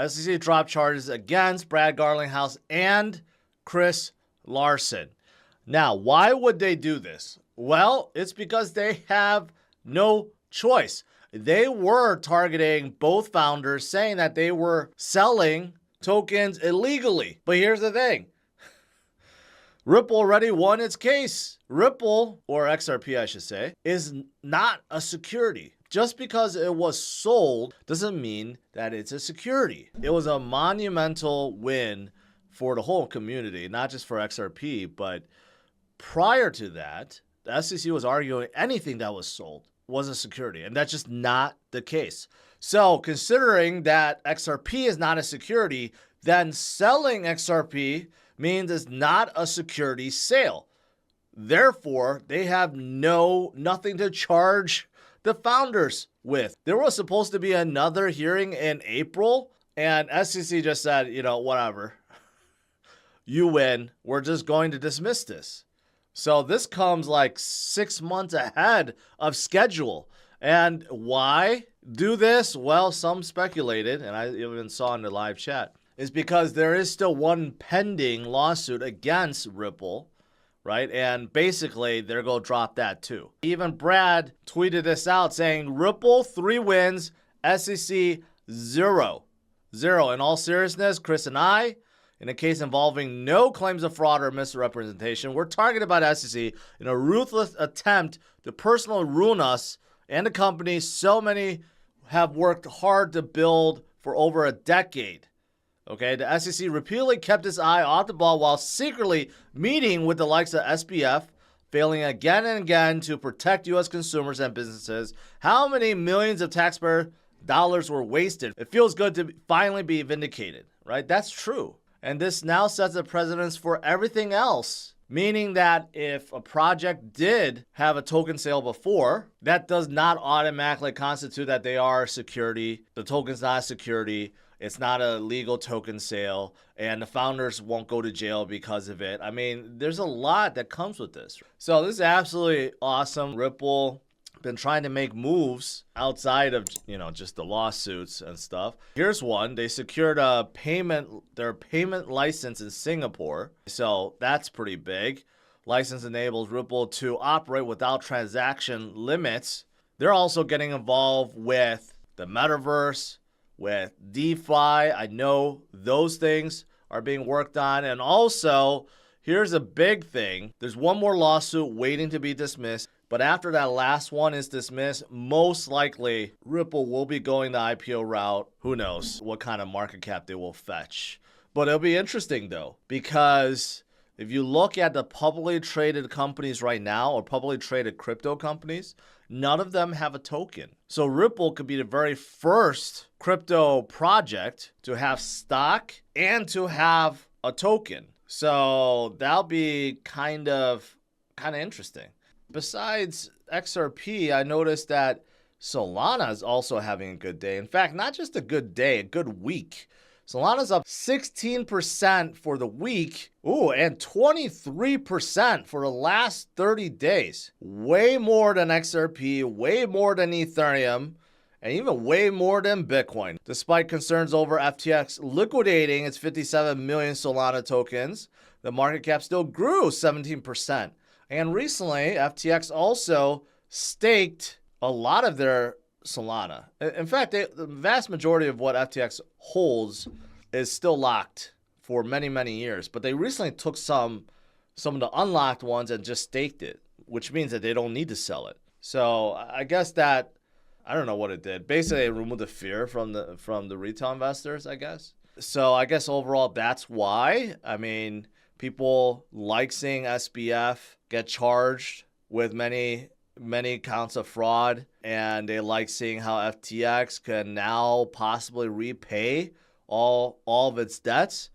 SEC dropped charges against Brad Garlinghouse and Chris Larson. Now, why would they do this? Well, it's because they have no choice. They were targeting both founders, saying that they were selling tokens illegally. But here's the thing. Ripple already won its case. Ripple, or XRP I should say, is not a security. Just because it was sold doesn't mean that it's a security. It was a monumental win for the whole community, not just for XRP, but prior to that, the SEC was arguing anything that was sold was a security, and that's just not the case. So considering that XRP is not a security, then selling XRP means it's not a security sale. Therefore, they have nothing to charge the founders with. There was supposed to be another hearing in April, and SEC just said, you know, whatever. You win. We're just going to dismiss this. So this comes like 6 months ahead of schedule. And why do this? Well, some speculated, and I even saw in the live chat, is because there is still one pending lawsuit against Ripple, right? And basically, they're going to drop that too. Even Brad tweeted this out saying, Ripple 3 wins, SEC 0. 0. In all seriousness, Chris and I, in a case involving no claims of fraud or misrepresentation, we're targeted by the SEC in a ruthless attempt to personally ruin us and the company so many have worked hard to build for over a decade. Okay, the SEC repeatedly kept its eye off the ball while secretly meeting with the likes of SBF, failing again and again to protect U.S. consumers and businesses. How many millions of taxpayer dollars were wasted? It feels good to finally be vindicated, right? That's true. And this now sets a precedence for everything else, meaning that if a project did have a token sale before, that does not automatically constitute that they are a security. The token's not a security. It's not a legal token sale, and the founders won't go to jail because of it. I mean, there's a lot that comes with this. So this is absolutely awesome. Ripple been trying to make moves outside of, you know, just the lawsuits and stuff. Here's one. They secured their payment license in Singapore. So that's pretty big. License enables Ripple to operate without transaction limits. They're also getting involved with the metaverse, with DeFi. I know those things are being worked on. And also, here's a big thing. There's one more lawsuit waiting to be dismissed. But after that last one is dismissed, most likely Ripple will be going the IPO route. Who knows what kind of market cap they will fetch. But it'll be interesting though, because if you look at the publicly traded companies right now, or publicly traded crypto companies, none of them have a token. So Ripple could be the very first crypto project to have stock and to have a token. So that'll be kind of interesting. Besides XRP, I noticed that Solana is also having a good day. In fact, not just a good day, a good week. Solana's up 16% for the week. Ooh, and 23% for the last 30 days. Way more than XRP, way more than Ethereum, and even way more than Bitcoin. Despite concerns over FTX liquidating its 57 million Solana tokens, the market cap still grew 17%. And recently, FTX also staked a lot of their Solana. In fact, the vast majority of what FTX holds is still locked for many, many years. But they recently took some of the unlocked ones and just staked it, which means that they don't need to sell it. So I guess that, I don't know what it did. Basically, it removed the fear from the retail investors, I guess. So I guess overall, that's why. I mean, people like seeing SBF get charged with many counts of fraud, and they like seeing how FTX can now possibly repay all of its debts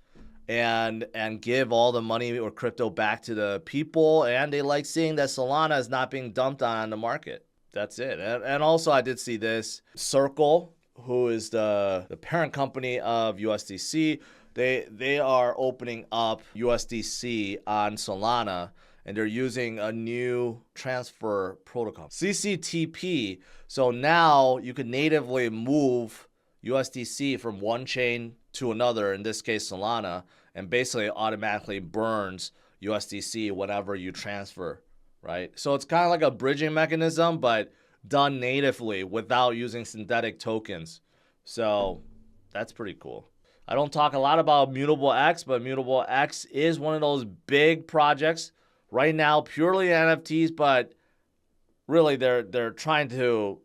and give all the money or crypto back to the people, and they like seeing that Solana is not being dumped on the market. That's it. And also I did see this. Circle, who is the parent company of USDC, they are opening up USDC on Solana, and they're using a new transfer protocol, CCTP. So now you can natively move USDC from one chain to another, in this case Solana, and basically automatically burns USDC whenever you transfer, right? So it's kind of like a bridging mechanism, but done natively without using synthetic tokens. So that's pretty cool. I don't talk a lot about Immutable X, but Immutable X is one of those big projects right now, purely NFTs, but really they're trying to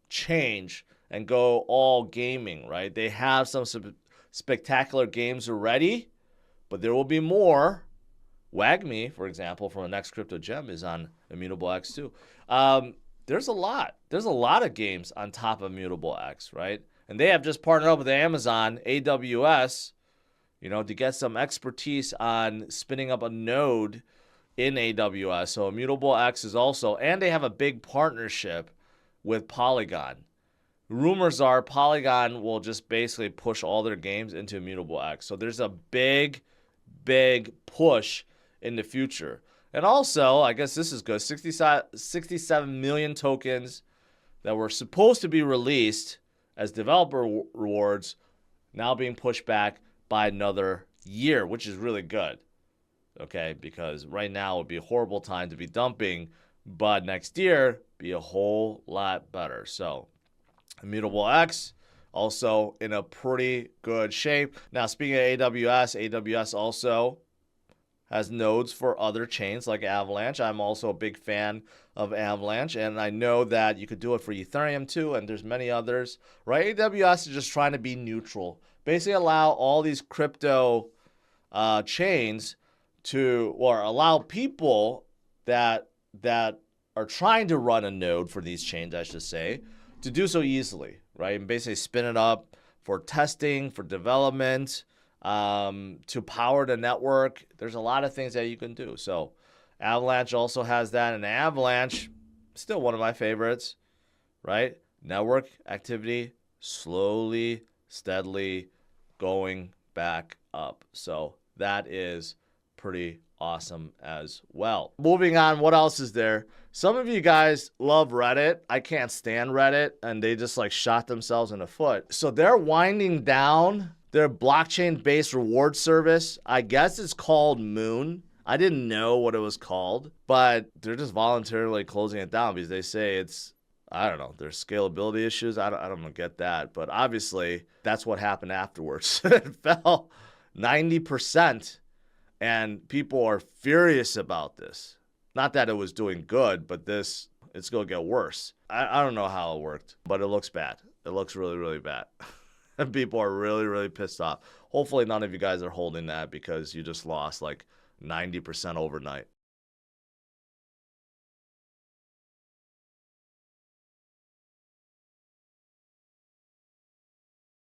change and go all gaming, right? They have some spectacular games already, but there will be more. WAGMI, for example, from the next crypto gem is on Immutable X too. There's a lot of games on top of Immutable X, right? And they have just partnered up with Amazon, AWS, to get some expertise on spinning up a node in AWS. So Immutable X is also, and they have a big partnership with Polygon. Rumors are Polygon will just basically push all their games into Immutable X. So there's a big push in the future. And also, I guess this is good, 67 million tokens that were supposed to be released as developer rewards now being pushed back by another year, which is really good. Okay, because right now would be a horrible time to be dumping, but next year be a whole lot better. So Immutable X also in a pretty good shape. Now, speaking of AWS also has nodes for other chains like Avalanche. I'm also a big fan of Avalanche, and I know that you could do it for Ethereum too, and there's many others, right? AWS is just trying to be neutral. Basically allow all these crypto chains to, or allow people that are trying to run a node for these chains, I should say, to do so easily, right? And basically spin it up for testing, for development, to power the network. There's a lot of things that you can do. So Avalanche also has that, and Avalanche, still one of my favorites, right? Network activity slowly, steadily going back up. So that is pretty awesome as well. Moving on, what else is there? Some of you guys love Reddit. I can't stand Reddit, and they just like shot themselves in the foot. So they're winding down their blockchain-based reward service. I guess it's called Moon. I didn't know what it was called, but they're just voluntarily closing it down because they say it's, I don't know, there's scalability issues. I don't get that, but obviously that's what happened afterwards. It fell 90%. And people are furious about this. Not that it was doing good, but it's going to get worse. I don't know how it worked, but it looks bad. It looks really, really bad. And people are really, really pissed off. Hopefully none of you guys are holding that because you just lost like 90% overnight.